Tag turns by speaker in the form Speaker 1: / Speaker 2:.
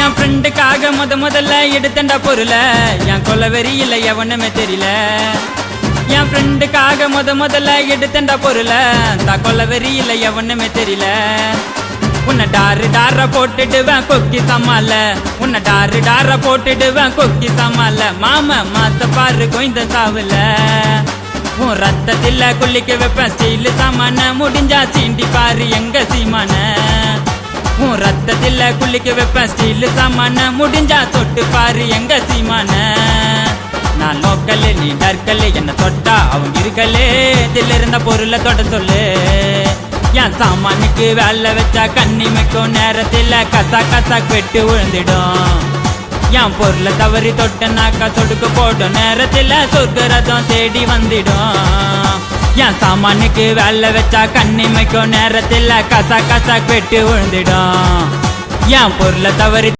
Speaker 1: என் ஃப்ரெண்டுக்காக முதல்ல எடுத்தண்டா பொருள என் கொலவெறி இல்ல எவனுமே தெரியல என் ஃப்ரெண்டுக்காக முதல்ல எடுத்தண்டா பொருள தான் கொலவெறி இல்ல எவனுமே தெரியல உன்னை டார போட்டுடுவேன் கொக்கி சமால உன்னை டார போட்டுடுவேன் கொக்கி சமால மாமா மாத்த பாரு கோய்ந்த சாவுல உன் ரத்தத்தில குளிக்க வைப்பேன் ஸ்டீல் சாமான முடிஞ்சா சீண்டி பாரு எங்க சீமான உன் ரத்தத்தில குளிக்க வைப்பேன் ஸ்டீல் சாமான முடிஞ்சா தொட்டு பாரு எங்க சீமான நான் லோக்கல் நீ டர்க்கல் என்ன தொட்டா அவங்க இருக்கலே தில் இருந்த பொருளை தொட சொல்லு என் சாமானுக்கு வேலை வச்சா கண்ணிமைக்கும் நேரத்தில் கசா வெட்டு விழுந்துடும் என் பொருளை தவறி தொட்டனாக்கா சொடுக்க போடும் நேரத்தில் சொர்க்க ரதம் தேடி வந்துடும் என் சாமானுக்கு வேலை வச்சா கண்ணிமைக்கும் நேரத்தில் கசா வெட்டு விழுந்துடும் என் பொருளை தவறி